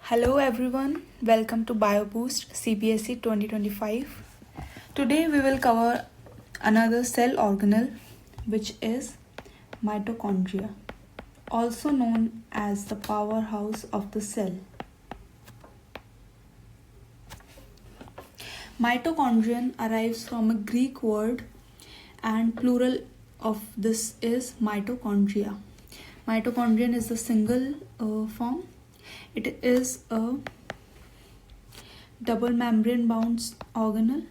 Hello everyone, welcome to BioBoost CBSE 2025. Today we will cover another cell organelle which is mitochondria, also known as the powerhouse of the cell. Mitochondrion arrives from a Greek word and plural of this is mitochondria. Mitochondrion is the single form. It is a double membrane bound organelle.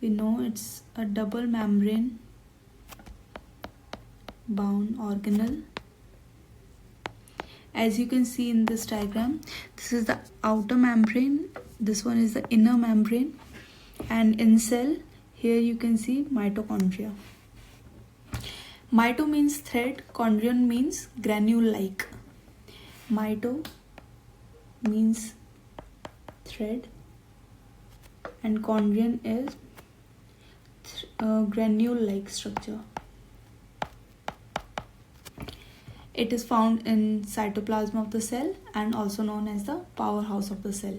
We know it's a double membrane bound organelle. As you can see in this diagram, this is the outer membrane, this one is the inner membrane, and in cell here you can see mitochondria. Mito means thread, chondrion means granule-like. Mito means thread and chondrion is granule-like structure. It is found in cytoplasm of the cell and also known as the powerhouse of the cell.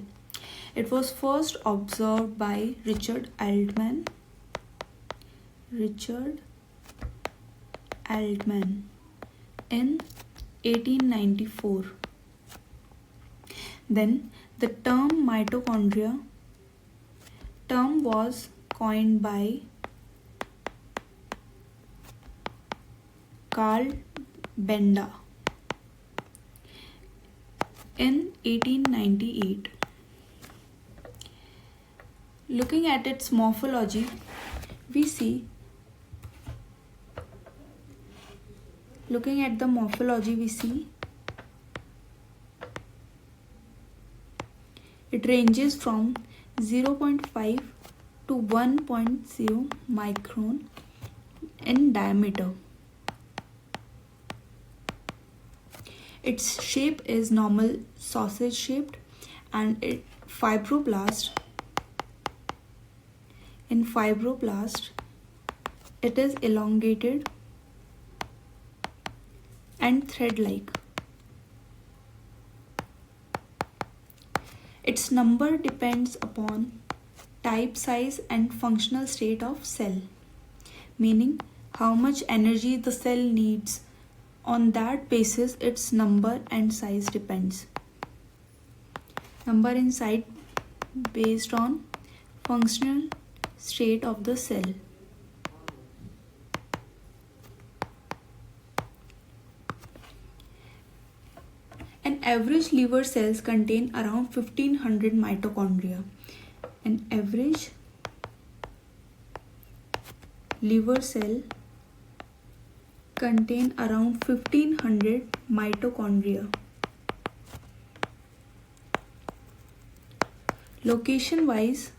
It was first observed by Richard Altman in 1894. Then the term mitochondria term was coined by Carl Benda in 1898. Looking at its morphology, we see it ranges from 0.5 to 1.0 micron in diameter. Its shape is normal sausage shaped and in fibroblast it is elongated and thread-like. Its number depends upon type, size and functional state of cell, meaning how much energy the cell needs. On that basis, its number and size depends. Number and size based on functional state of the cell. An average liver cells contain around 1500 mitochondria. An average liver cell contain around 1500 mitochondria. Location wise,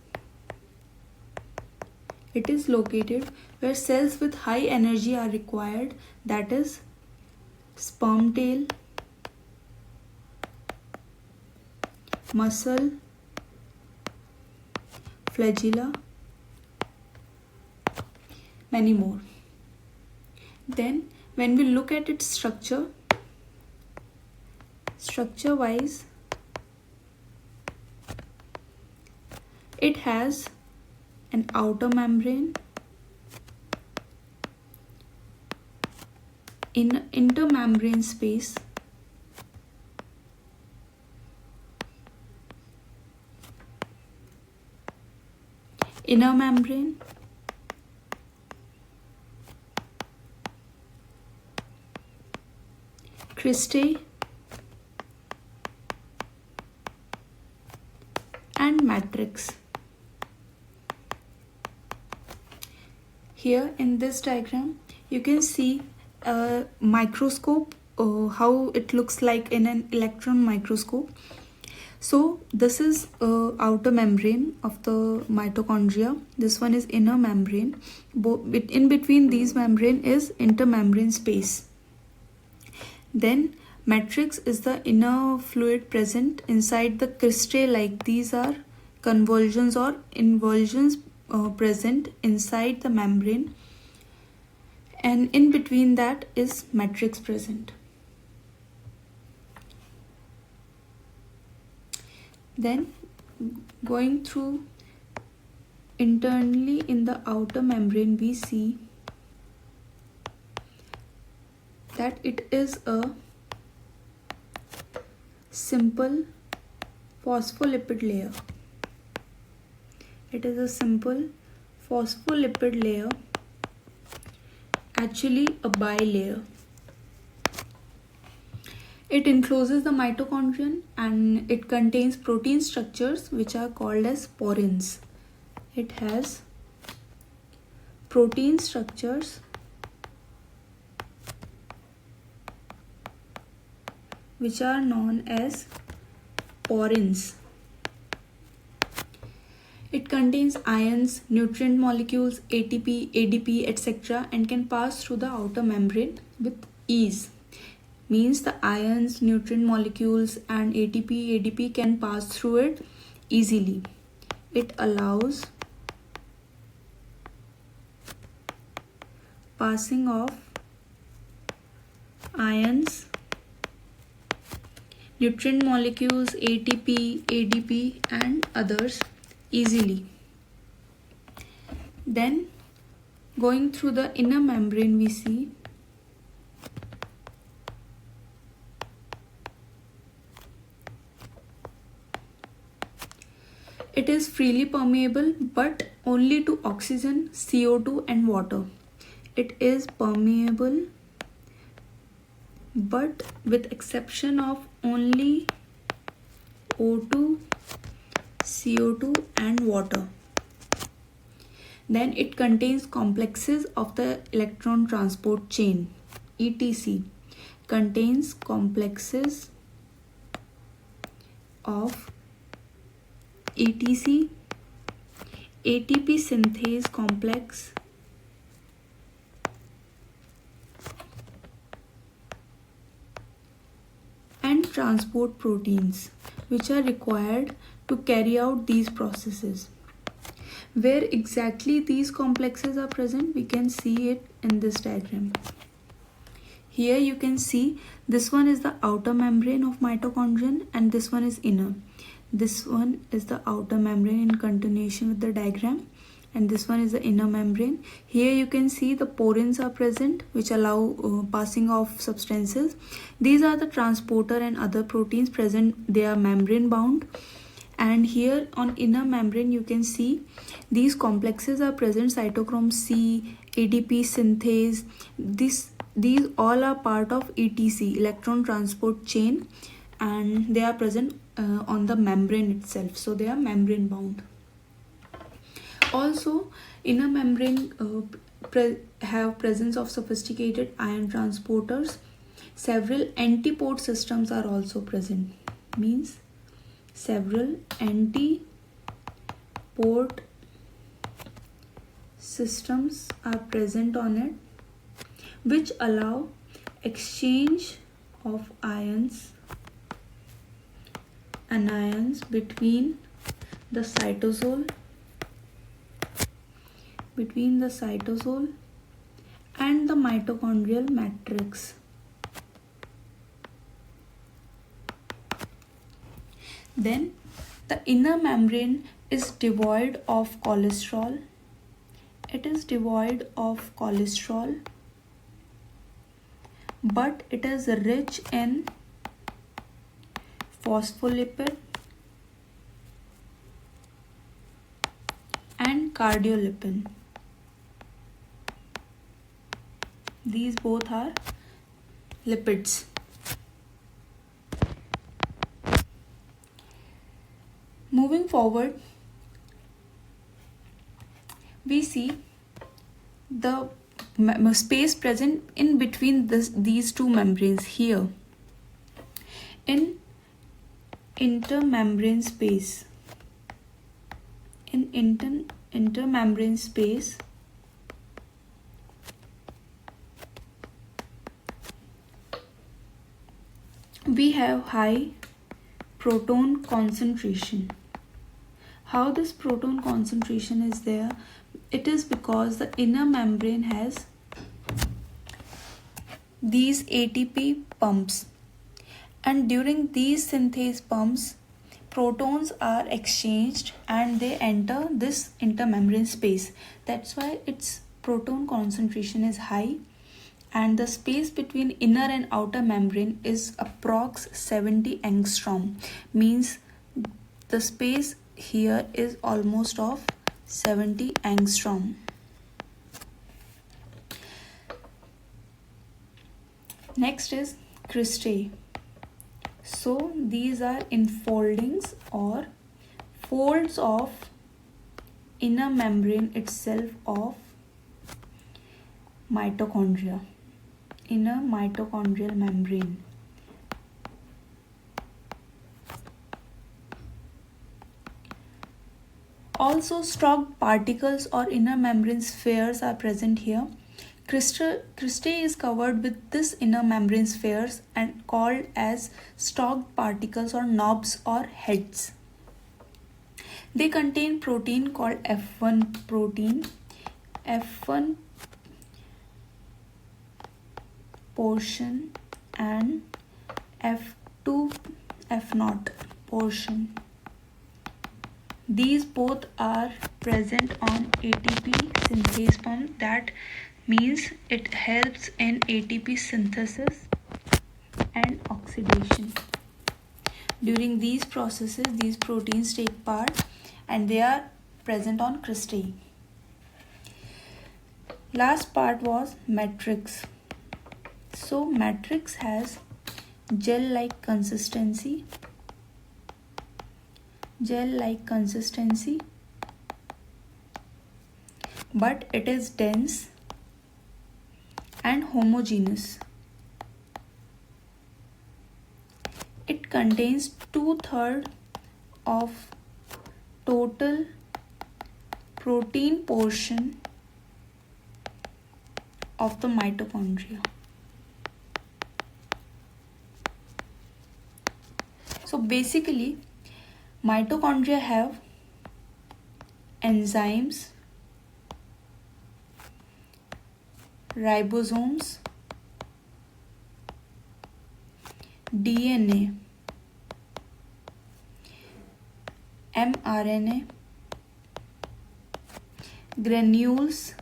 it is located where cells with high energy are required, that is sperm tail, muscle, flagella, many more. Then when we look at its structure wise, it has an outer membrane, in intermembrane space, inner membrane, cristae and matrix. Here in this diagram you can see a microscope, how it looks like in an electron microscope. So this is outer membrane of the mitochondria, this one is inner membrane. In between these membrane is intermembrane space. Then matrix is the inner fluid present inside the cristae, like these are convolutions or involutions present inside the membrane, and in between that is matrix present. Then going through internally in the outer membrane, we see that it is a simple phospholipid layer. It is a simple phospholipid layer, actually a bilayer. It encloses the mitochondrion and it contains protein structures which are called as porins. It has protein structures which are known as porins. It contains ions, nutrient molecules, ATP, ADP, etc. and can pass through the outer membrane with ease. Means the ions, nutrient molecules and ATP, ADP can pass through it easily. It allows passing of ions, nutrient molecules, ATP, ADP and others easily. Then going through the inner membrane, we see it is freely permeable but only to oxygen, CO2 and water. It is permeable but with exception of only O2, CO2 and water. Then it contains complexes of the electron transport chain, ETC. Contains complexes of ETC, ATP synthase complex, and transport proteins which are required to carry out these processes. Where exactly these complexes are present, we can see it in this diagram. Here you can see this one is the outer membrane of mitochondrion and this one is inner. This one is the outer membrane in continuation with the diagram and this one is the inner membrane. Here you can see the porins are present which allow passing of substances. These are the transporter and other proteins present. They are membrane bound. And here on inner membrane you can see these complexes are present, cytochrome C, ADP synthase. These all are part of ETC, electron transport chain, and they are present on the membrane itself, so they are membrane bound. Also inner membrane have presence of sophisticated ion transporters. Several antipode systems are also present, means several antipode systems are present on it which allow exchange of anions between the cytosol and the mitochondrial matrix. Then the inner membrane is devoid of cholesterol. It is devoid of cholesterol, but it is rich in phospholipid and cardiolipin. These both are lipids. Moving forward, we see the space present in between these two membranes here in intermembrane space. In intermembrane space, we have high proton concentration. How this proton concentration is there? It is because the inner membrane has these ATP pumps, and during these synthase pumps protons are exchanged and they enter this intermembrane space. That's why its proton concentration is high, and the space between inner and outer membrane is approx 70 angstrom, means the space here is almost of 70 angstrom. Next is cristae. So these are enfoldings or folds of inner membrane itself of mitochondria, inner mitochondrial membrane. Also, stalked particles or inner membrane spheres are present here. Cristae is covered with this inner membrane spheres and called as stalked particles or knobs or heads. They contain protein called F1 protein, F1 portion and F2 F0 portion. These both are present on ATP synthase pump. That means it helps in ATP synthesis and oxidation. During these processes, these proteins take part and they are present on cristae. Last part was matrix. So matrix has gel-like consistency, but it is dense and homogeneous. It contains 2/3 of total protein portion of the mitochondria. So basically, mitochondria have enzymes, ribosomes, DNA, mRNA, granules,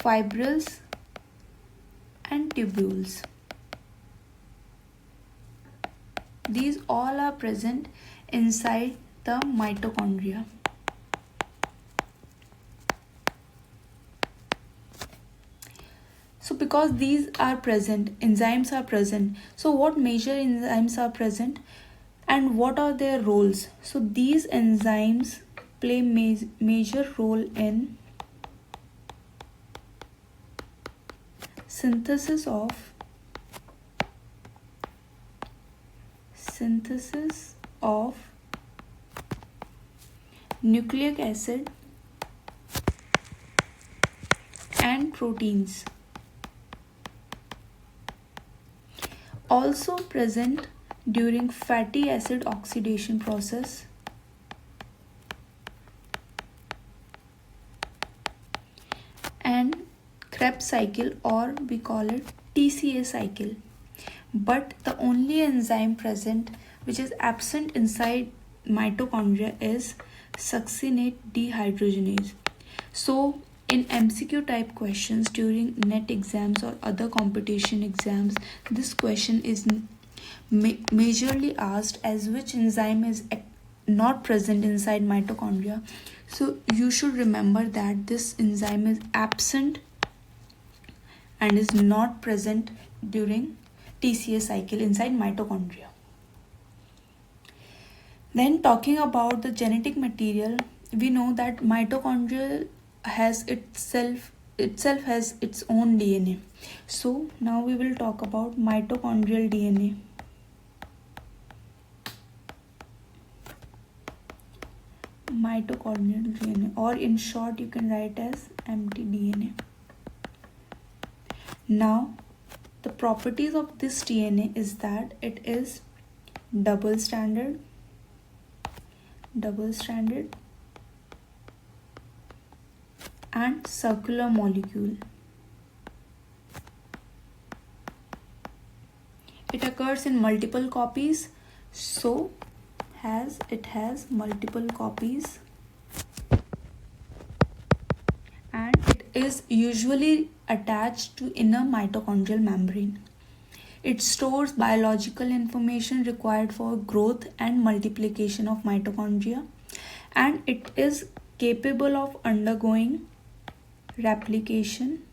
fibrils, and tubules. These all are present inside the mitochondria. So because these are present, enzymes are present. So what major enzymes are present and what are their roles? So these enzymes play major role in synthesis of nucleic acid and proteins. Also present during fatty acid oxidation process and Krebs cycle, or we call it TCA cycle. But the only enzyme present which is absent inside mitochondria is succinate dehydrogenase. So in MCQ type questions during NET exams or other competition exams, this question is majorly asked as which enzyme is not present inside mitochondria. So you should remember that this enzyme is absent and is not present during TCA cycle inside mitochondria. Then talking about the genetic material, we know that mitochondria has itself has its own DNA. So now we will talk about mitochondrial DNA. Mitochondrial DNA, or in short you can write as mtDNA. Now the properties of this DNA is that it is double-stranded and circular molecule. It occurs in multiple copies So it has multiple copies, and it is usually attached to inner mitochondrial membrane. It stores biological information required for growth and multiplication of mitochondria, and it is capable of undergoing replication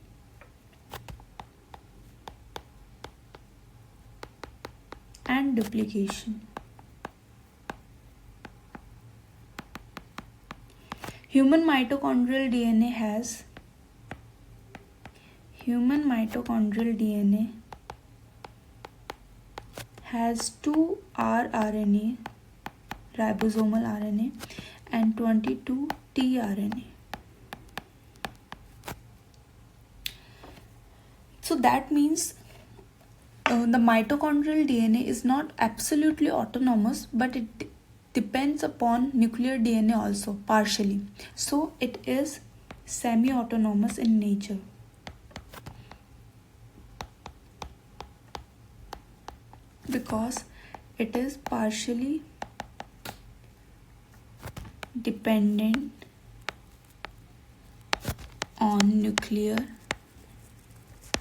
and duplication. Human mitochondrial DNA has 2 rRNA, ribosomal RNA, and 22 tRNA. So that means the mitochondrial DNA is not absolutely autonomous, but it depends upon nuclear DNA also partially. So it is semi-autonomous in nature. Because it is partially dependent on nuclear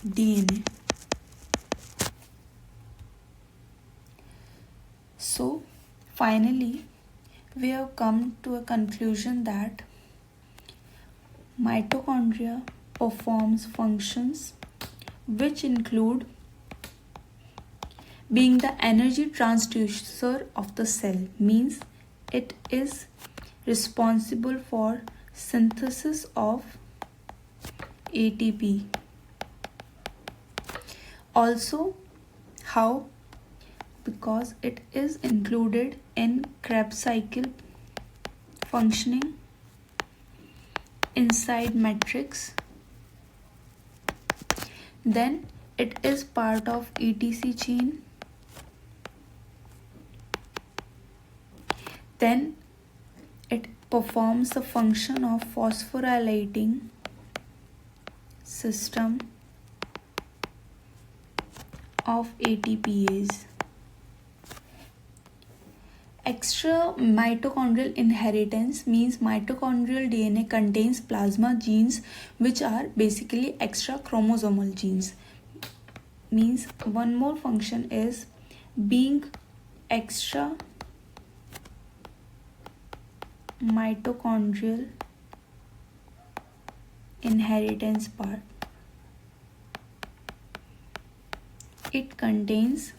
DNA. So finally, we have come to a conclusion that mitochondria performs functions which include being the energy transducer of the cell, means it is responsible for synthesis of ATP. Also, how? Because it is included in Krebs cycle functioning inside matrix. Then it is part of ETC chain. Then it performs the function of phosphorylating system of ATPase. Extra mitochondrial inheritance means mitochondrial DNA contains plasma genes which are basically extra chromosomal genes. Means one more function is being extra mitochondrial inheritance part. It contains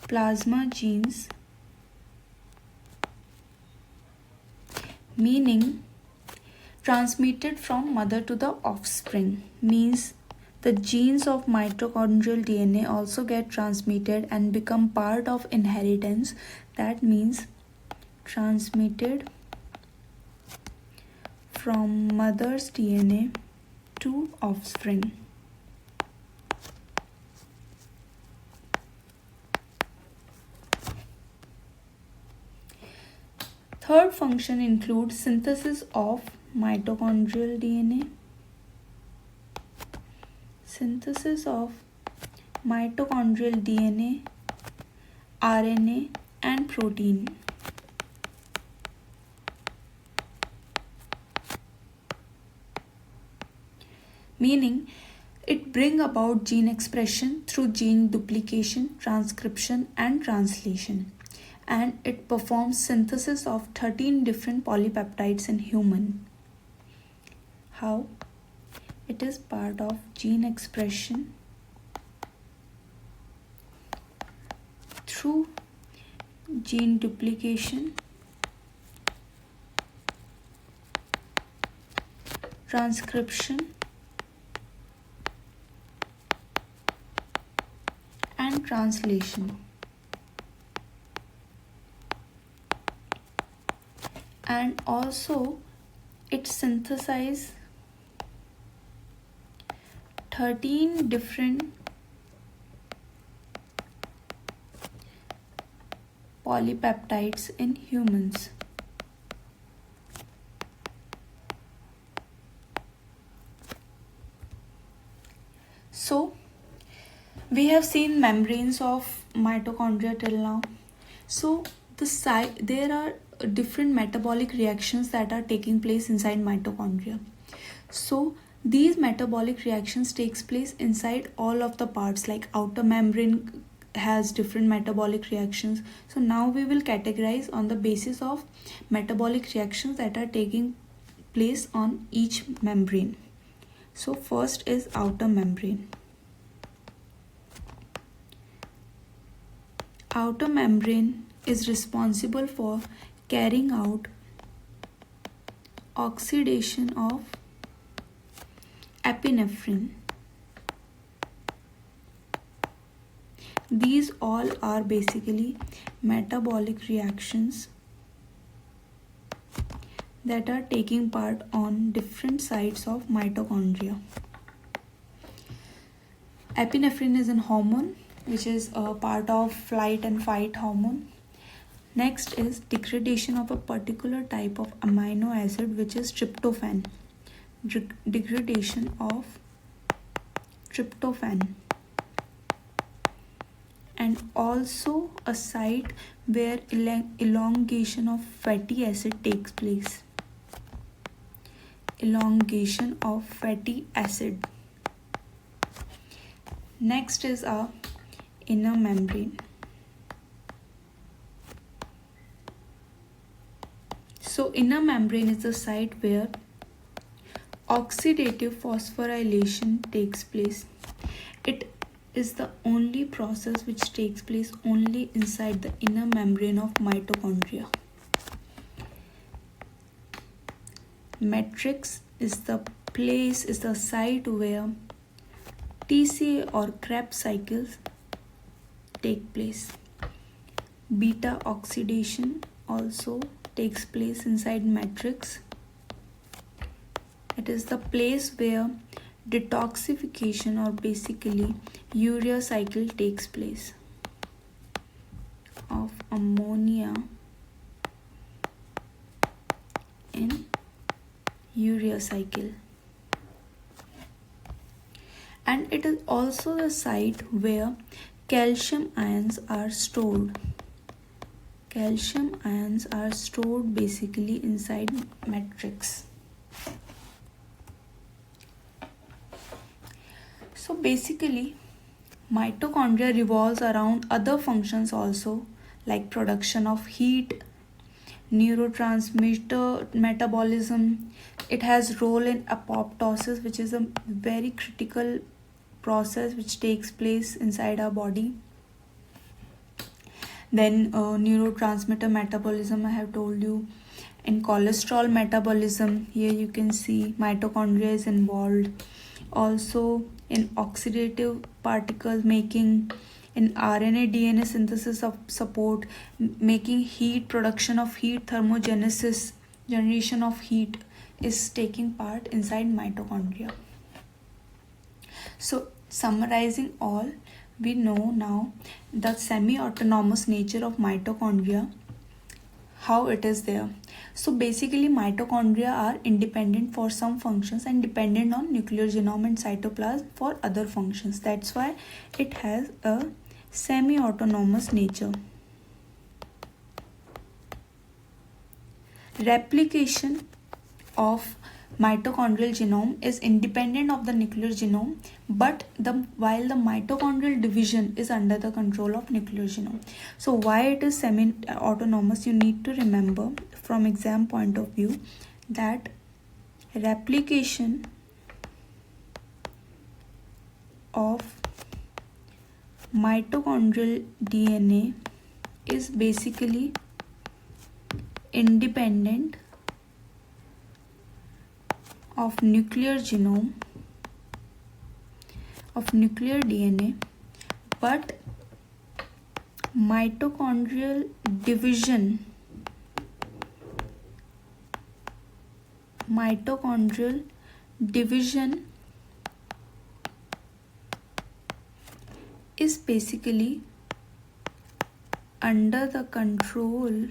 plasma genes, meaning transmitted from mother to the offspring, means the genes of mitochondrial DNA also get transmitted and become part of inheritance. That means transmitted from mother's DNA to offspring. Third function includes synthesis of mitochondrial DNA, synthesis of mitochondrial DNA, RNA, and protein. Meaning, it brings about gene expression through gene duplication, transcription, and translation. And it performs synthesis of 13 different polypeptides in human. How? It is part of gene expression through gene duplication, transcription, and translation. And also it synthesizes 13 different polypeptides in humans. So We have seen membranes of mitochondria till now. So there are different metabolic reactions that are taking place inside mitochondria. So these metabolic reactions takes place inside all of the parts, like outer membrane has different metabolic reactions. So now we will categorize on the basis of metabolic reactions that are taking place on each membrane. So first is outer membrane. Outer membrane is responsible for carrying out oxidation of epinephrine. These all are basically metabolic reactions that are taking part on different sides of mitochondria. Epinephrine is a hormone which is a part of flight and fight hormone. Next is degradation of a particular type of amino acid, which is tryptophan. Degradation of tryptophan. And also a site where elongation of fatty acid takes place. Elongation of fatty acid. Next is our inner membrane. So inner membrane is the site where oxidative phosphorylation takes place. It is the only process which takes place only inside the inner membrane of mitochondria. Matrix is the site where TCA or Krebs cycles take place. Beta oxidation also takes place inside matrix. It is the place where detoxification or basically urea cycle takes place of ammonia in urea cycle. And it is also the site where calcium ions are stored. Calcium ions are stored basically inside matrix. So basically mitochondria revolves around other functions also, like production of heat, neurotransmitter metabolism. It has role in apoptosis, which is a very critical process which takes place inside our body. Then neurotransmitter metabolism, I have told you. In cholesterol metabolism, here you can see mitochondria is involved. Also in oxidative particles making, in RNA DNA synthesis of support, making heat, production of heat, thermogenesis, generation of heat is taking part inside mitochondria. So summarizing all, we know now the semi-autonomous nature of mitochondria, how it is there. So basically mitochondria are independent for some functions and dependent on nuclear genome and cytoplasm for other functions. That's why it has a semi-autonomous nature. Replication of mitochondrial genome is independent of the nuclear genome, but while the mitochondrial division is under the control of nuclear genome. So why it is semi-autonomous, you need to remember from exam point of view that replication of mitochondrial DNA is basically independent of nuclear genome, of nuclear DNA, but mitochondrial division is basically under the control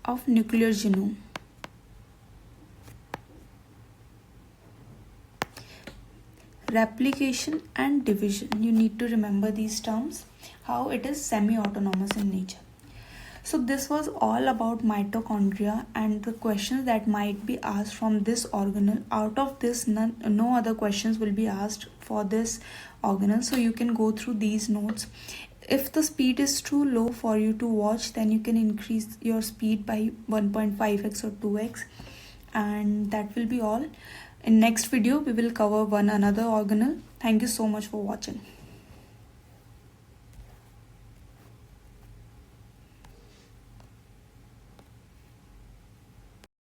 of nuclear genome. replication and division. You need to remember these terms, how it is semi-autonomous in nature. So this was all about mitochondria and the questions that might be asked from this organelle. Out of this, no other questions will be asked for this organelle, so you can go through these notes. If the speed is too low for you to watch, then you can increase your speed by 1.5x or 2x, and that will be all. In next video we will cover another organelle. Thank you so much for watching.